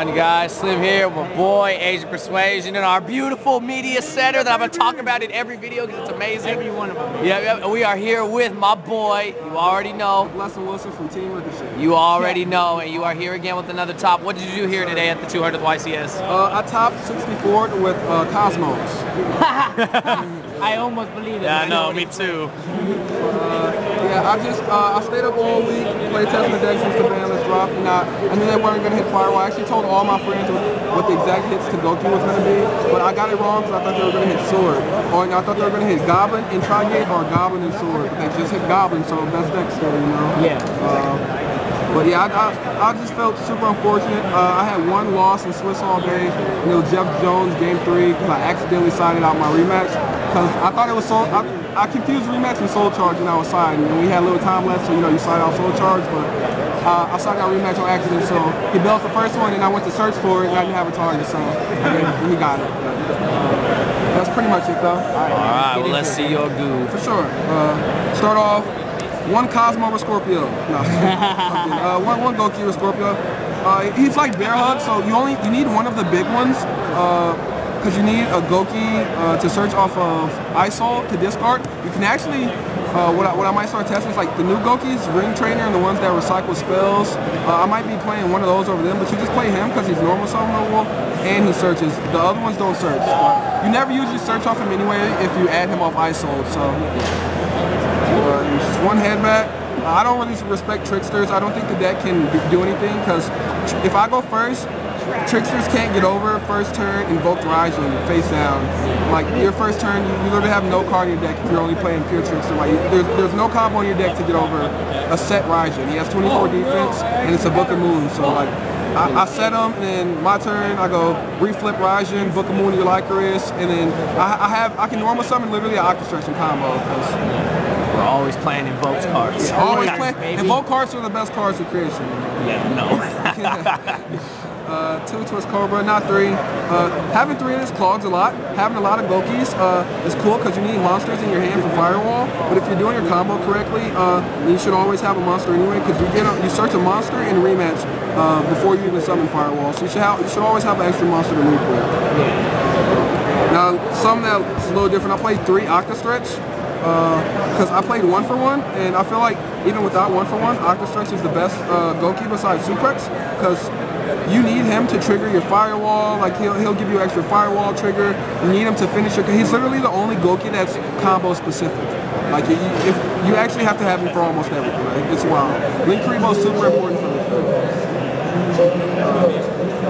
on, you guys? Slim here with my boy, Asian Persuasion, in our beautiful media center that I'm going to talk about in every video because it's amazing. Every one of them. Yeah, we are here with my boy. You already know. DABLESSIN Wilson from Team Ricochet. You already know, and you are here again with another top. What did you do here today at the 200th YCS? I topped 64 with Cosmos. I almost believe it. Yeah, no, me too. I stayed up all week, played testing the deck since the ban list dropped, and I knew they weren't going to hit Firewall. I actually told all my friends what the exact hits to GOUKI was going to be, but I got it wrong because I thought they were going to hit Sword. Or I thought they were going to hit Goblin and Tri-Gate or Goblin and Sword, but they just hit Goblin, so best deck still, you know? Yeah. But yeah, I just felt super unfortunate. I had one loss in Swiss all day, and it was Jeff Jones game 3 because I accidentally sided out my rematch. Because I thought it was Soul, I confused rematch and Soul Charge and I was siding. And we had a little time left, so you know, you side out Soul Charge, but I sided out rematch on accident, so he built the first one and I went to search for it and I didn't have a target, so he got it. That's pretty much it though. Alright, well let's see your goo. For sure. Start off. One Cosmo with Scorpio. No. one GOUKI with Scorpio. He's like Bear Hug, so you need one of the big ones because you need a GOUKI to search off of ISOL to discard. You can actually, what I might start testing is like the new GOUKIs, Ring Trainer, and the ones that recycle spells. I might be playing one of those over them, but you just play him because he's normal summonable and he searches. The other ones don't search. You never usually search off him anyway if you add him off ISOL. So. Just one headbat. I don't really respect Tricksters. I don't think the deck can do anything because if I go first, Tricksters can't get over first turn, invoke Raijin face down. Like your first turn, you literally have no card in your deck if you're only playing pure Trickster. Like there's no combo in your deck to get over a set Raijin. He has 24 defense and it's a Book of Moon. So like I set him and then my turn I go reflip Raijin, Book of Moon, your Lycoris, and then I can normal summon literally an Octastretching combo. We're always playing Invoke cards. Yeah, always playing. Invoke cards are the best cards in creation. Yeah, no. 2 Twist Cobra, not 3. Having 3 of this clogs a lot. Having a lot of GOUKIs is cool because you need monsters in your hand for Firewall. But if you're doing your combo correctly, you should always have a monster anyway because you search a monster in rematch before you even summon Firewall. So you should always have an extra monster to move with. Now, something that's a little different. I played 3 Octastretch. Because I played 1-for-1, and I feel like even without 1-for-1, Octastretch is the best GOUKI besides Suplex, because you need him to trigger your Firewall. Like he'll give you extra Firewall trigger. You need him to finish your. He's literally the only GOUKI that's combo specific. Like if you actually have to have him for almost everything. Right? It's wild. Link Rebo is super important for this.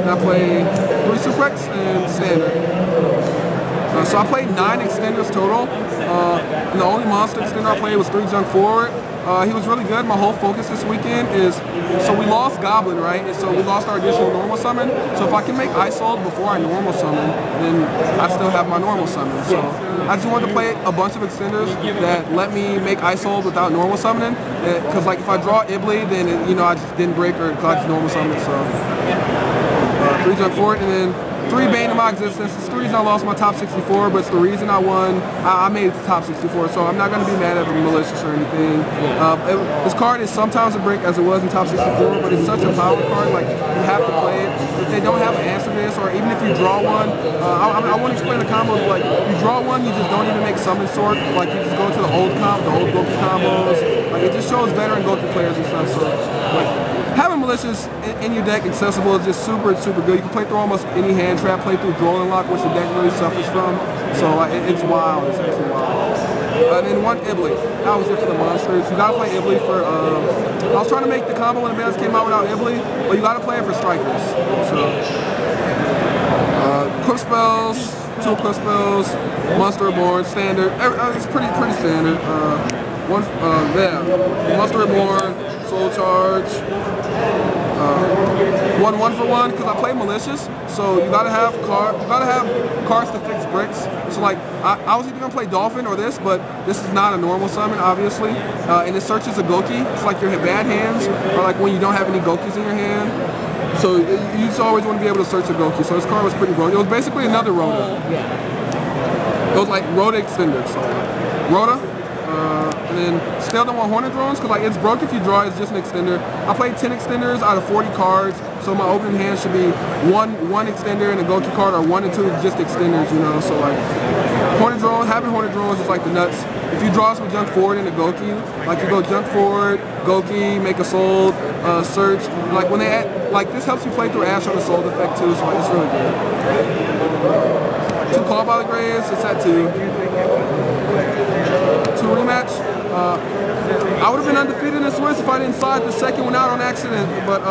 I played 3 Suplex and Standard. So I played 9 extenders total. And the only monster extender I played was 3 Junk Forward. He was really good. My whole focus this weekend is, so we lost Goblin, right? And so we lost our additional normal summon. So if I can make Isold before I normal summon, then I still have my normal summon. So I just wanted to play a bunch of extenders that let me make Isold without normal summoning. Because like if I draw Ibly, then I just didn't break her because I just normal summoned. So 3 Junk Forward, and then 3 Bane in my existence. It's the reason I lost my top 64, but it's the reason I won. I made it to top 64, so I'm not going to be mad at the malicious or anything. This card is sometimes a brick as it was in top 64, but it's such a power card, like you have to play it. If they don't have an answer to this, or even if you draw one, I want to explain the combos, like you draw one, you just don't even make summon sort, like you just go to the old GOUKI combos. Like it just shows veteran GOUKI players and stuff, so like having malicious in your deck accessible is just super good. You can play through almost any hand trap, play through Drolling Lock, which the deck really suffers from. So like, it's wild, it's actually wild. And then 1 Ibly. That was it for the monsters. You gotta play Ibly for, I was trying to make the combo when the bans came out without Ibly, but you gotta play it for strikers. So, quick spells, 2 quick spells, Monster Reborn, standard. It's pretty standard. Monster Reborn, Soul Charge, 1-for-1 because I play malicious, so you gotta have cards to fix bricks. So like I was either gonna play Dolphin or this, but this is not a normal summon, obviously. And it searches a GOUKI. It's like your bad hands, or like when you don't have any GOUKIs in your hand. So you just always want to be able to search a GOUKI. So this card was pretty broken. It was basically another Rhoda. It was like Rhoda extended. So Rhoda. and then still don't want Hornet drones because like it's broke if you draw. It's just an extender. I played 10 extenders out of 40 cards, so my opening hand should be one extender and a GOUKI card, or 1 and 2 just extenders. You know, so like Hornet drones, having Hornet drones is like the nuts. If you draw some junk forward in a GOUKI, like you go junk forward, GOUKI, make a sold, search. Like when they add, like this helps you play through Ash on the sold effect too, so like, it's really good. 2 call by the Graves, it's at 2. 2 rematch. I would have been undefeated in this Swiss if I didn't slide the second one out on accident, but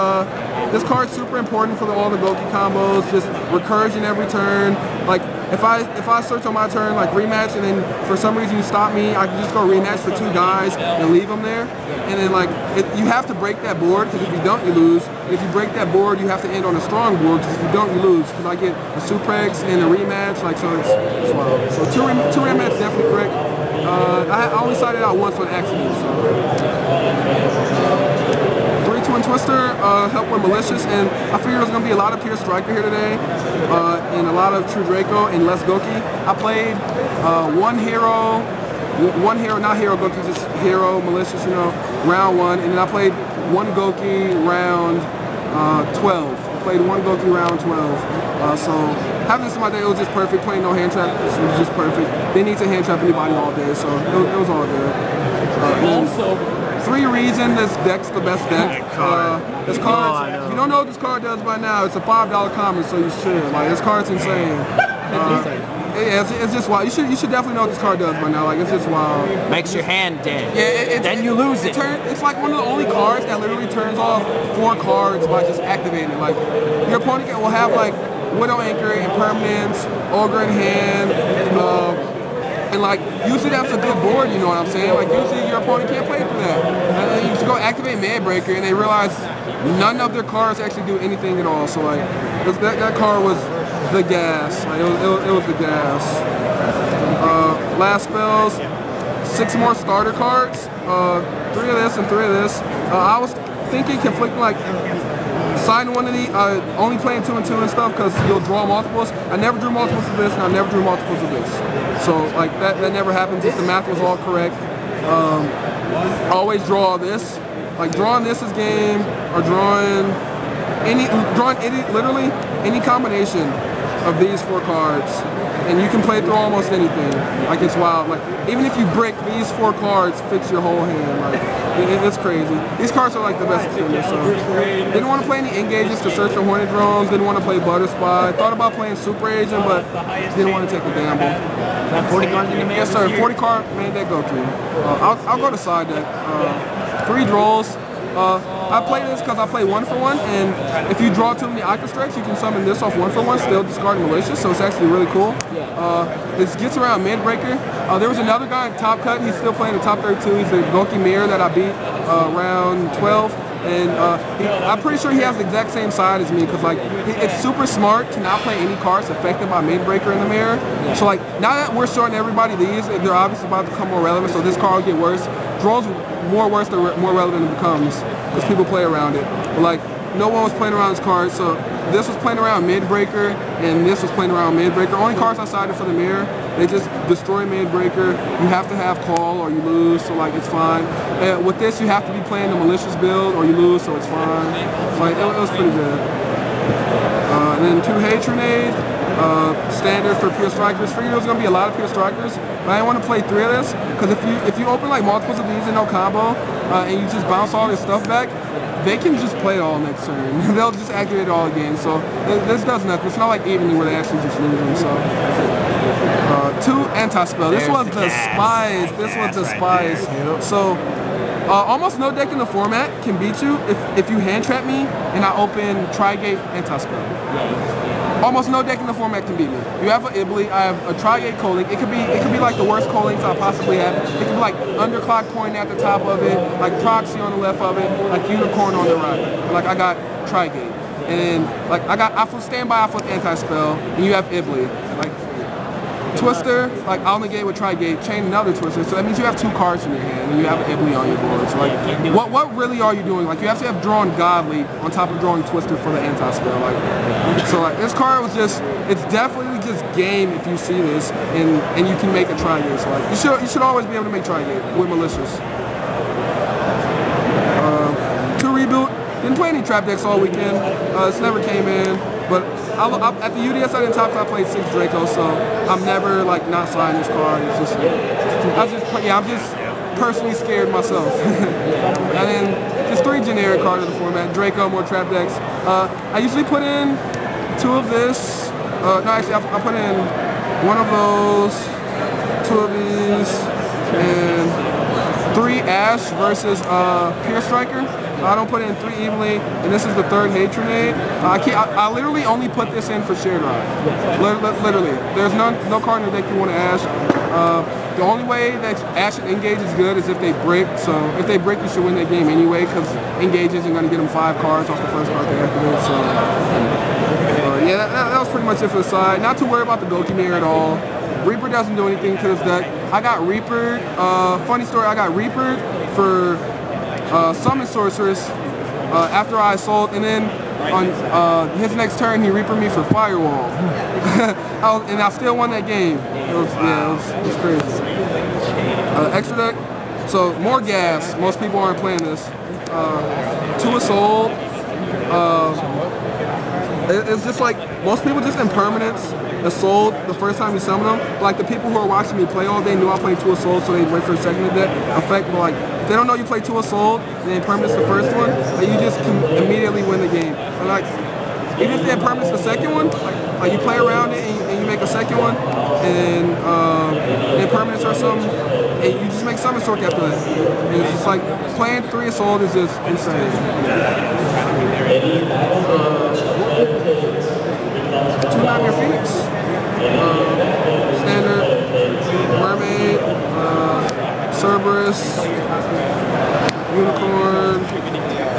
this card's super important for all the GOUKI combos, just recursion every turn. Like if I search on my turn, like rematch, and then for some reason you stop me, I can just go rematch for 2 guys and leave them there. And then like you have to break that board, because if you don't, you lose. And if you break that board, you have to end on a strong board, because if you don't, you lose. Because I get a suplex and a rematch, like so it's wild. So 2 rematch definitely correct. I only sided out once on accident. So 3 Twin Twister helped with Malicious, and I figured there was going to be a lot of Pure Striker here today, and a lot of True Draco and less GOUKI. I played one hero, not hero GOUKI, just hero Malicious, you know, round 1, and then I played 1 GOUKI round 12. Played 1 GOUKI round 12. So having this in my day, it was just perfect. Playing no hand trap, it was just perfect. They need to hand trap anybody all day, so it was all good. Also, 3 reason this deck's the best deck. This card, if you don't know what this card does by now, it's a $5 common, so you should. Like, this card's insane. Yeah, it's just wild. You should definitely know what this card does by now. Like, it's just wild. Makes your hand dead. Yeah, then you lose it. It's like one of the only cards that literally turns off 4 cards by just activating it. Like, your opponent will have like Widow Anchor, Impermanence, Ogre in hand, and like usually that's a good board. You know what I'm saying? Like usually your opponent can't play through that. And then you just go activate Man Breaker, and they realize none of their cards actually do anything at all. So like that card was the gas. Like, it was the gas. Last spells, 6 more starter cards. 3 of this and 3 of this. I was thinking conflicting, like signing one of the only playing 2 and 2 and stuff, because you'll draw multiples. I never drew multiples of this, and I never drew multiples of this. So like that never happens if the math was all correct. I always draw this. Like drawing this is game, or drawing literally any combination of these 4 cards, and you can play through almost anything. Like it's wild. Like even if you brick, these 4 cards fix your whole hand. Like it's crazy. These cards are like the best extenders. So didn't want to play any engages to search for Hornet drones. Didn't want to play Butter Spy. Thought about playing Super Agent, but didn't want to take the gamble. That 40 cards in the main? Yes, sir. 40 card main deck GOUKI. I'll go to side deck. 3 draws. I play this because I play 1 for 1, and if you draw too many Icon Strikes, you can summon this off 1 for 1, still discarding Malicious, so it's actually really cool. This gets around Mid Breaker. There was another guy in Top Cut, he's still playing the top 32, he's the GOUKI Mirror that I beat round 12, and I'm pretty sure he has the exact same side as me, because like it's super smart to not play any cards affected by Mid Breaker in the Mirror. So like now that we're showing everybody these, they're obviously about to become more relevant, so this card will get worse. Draws more worse the more relevant it becomes, because people play around it. But like no one was playing around this card, so this was playing around Mid Breaker, and this was playing around Mid Breaker. Only cards I sided for the Mirror, they just destroy Mid Breaker. You have to have Call or you lose, so like it's fine. With this, you have to be playing the Malicious build or you lose, so it's fine. Like it was pretty good. And then 2 Hate Grenade. Standard for Pure Strikers. Figured there was going to be a lot of Pure Strikers, but I didn't want to play 3 of this, because if you open like multiples of these in no combo, and you just bounce all this stuff back, they can just play it all next turn. They'll just activate it all again, so this does nothing. It's not like evenly where they actually just lose them, so. 2 Anti-Spell. This was the spice. This was the spice. So, almost no deck in the format can beat you if you hand trap me and I open Tri-Gate Anti-Spell. Almost no deck in the format can beat me. You have an Ibly, I have a Tri-Gate Coling. It could be like the worst Colings I possibly have. It could be like Underclock Point at the top of it, like Proxy on the left of it, like Unicorn on the right. Like I got Tri-Gate. And like I flip Standby, I flip Anti-Spell, and you have Ibly. Like Twister, like out the gate with tri-gate, chain another twister. So that means you have 2 cards in your hand and you have an Ibley on your board. So like, what really are you doing? Like you have to have drawn Godly on top of drawing Twister for the anti-spell. Like, so like this card was just, it's definitely just game if you see this and you can make a tri-gate. So like you should always be able to make tri-gate with Malicious. To reboot, didn't play any trap decks all weekend. This never came in, but at the UDS I didn't top, I played 6 Draco, so I'm never like not signing this card. It's just, I'm just personally scared myself. And then just 3 generic cards of the format: Draco, more trap decks. I usually put in 2 of this. No, actually, I put in 1 of those, 2 of these, and 3 Ash versus Pierce Striker. I don't put in 3 evenly, and this is the 3rd Hatronade. I literally only put this in for Shared Ride. Literally. There's no card in the deck you want to Ash. The only way that Ash and Engage is good is if they brick. So if they brick, you should win that game anyway, because Engage isn't going to get them 5 cards off the first card they activate. So yeah, that was pretty much it for the side. Not too worried about the GOUKI mirror at all. Reaper doesn't do anything to this deck. I got Reapered. Funny story, I got Reapered for Summon Sorceress after I sold, and then on his next turn he Reapered me for Firewall. And I still won that game. It was crazy. Extra deck, so more gas. Most people aren't playing this. 2 Assault. It's just like, most people just impermanence Assault the first time you summon them. Like the people who are watching me play all day knew I played 2 Assault, so they wait for a second of that effect. But like, if they don't know you play 2 Assault, and they impermanence the first one, like, you just can immediately win the game. And like, even if they impermanence the second one, like you play around it and you make a second one, and impermanence or something, and you just make Summon Sork after that. And it's just like, playing 3 Assault is just insane. 2-9 Phoenix. Standard, Mermaid, Cerberus, Unicorn,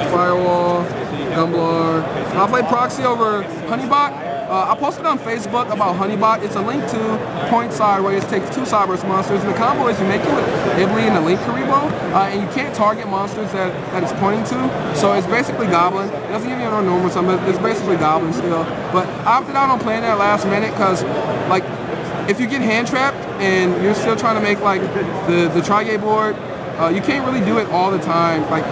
Firewall, Gumblar. I played Proxy over Honeybot. I posted on Facebook about Honeybot. It's a link to Point Side where it takes 2 Cyberus monsters, and the combo is you make it with Ibley and the Link Karibo, and you can't target monsters that it's pointing to. So it's basically Goblin. It doesn't give you no normal summon. It's basically Goblin still. But I opted out on playing that last minute because, like, if you get hand trapped and you're still trying to make like the tri-gate board, you can't really do it all the time. Like,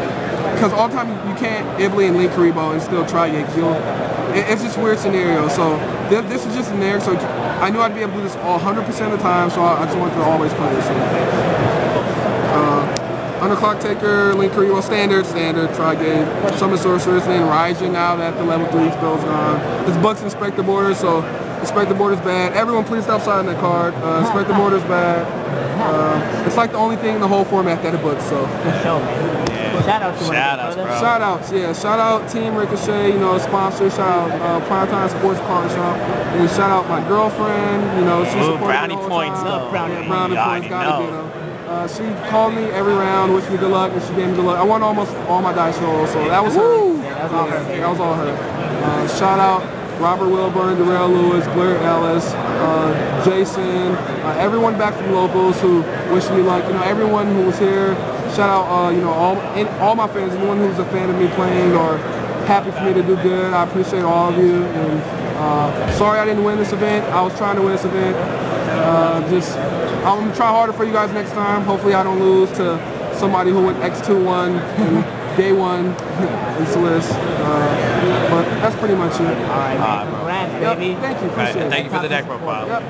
because all the time you can't Ibley and Link Karibo and still tri-gate. It's just a weird scenario. So this is just a scenario. So I knew I'd be able to do this all 100% of the time. So I just wanted to always play this. Underclock Taker, Link Karibo, standard, tri-gate, Summon Sorceress, and then Raijin now that the level 3 spell's gone. This Bucks Inspector Border, so Inspector Border's bad. Everyone please stop signing that card. Inspector Border's bad. It's like the only thing in the whole format that it books, so. Shout out to Shout-outs, bro. Shout-outs, yeah. Shout-out Team Ricochet, you know, sponsor. Shout-out Primetime Sports Card Shop. And shout-out my girlfriend, you know, she supported brownie me the whole points, time. though. Brownie points, gotta know. get them. She called me every round, wished me good luck, and she gave me good luck. I won almost all my dice rolls, so that was her. Yeah, that was all her. That was all her. Shout-out Robert Wilburn, Darrell Lewis, Blair Ellis, Jason, everyone back from locals who wished me luck. You know, everyone who was here. Shout out, you know, all my fans, anyone who's a fan of me playing or happy for me to do good. I appreciate all of you. And sorry I didn't win this event. I was trying to win this event. I'm gonna try harder for you guys next time. Hopefully I don't lose to somebody who went X2-1 and day 1 in Swiss. But that's pretty much it. All right, man. Congrats, baby. Thank you. Appreciate it. Thank you for the deck profile. Yep.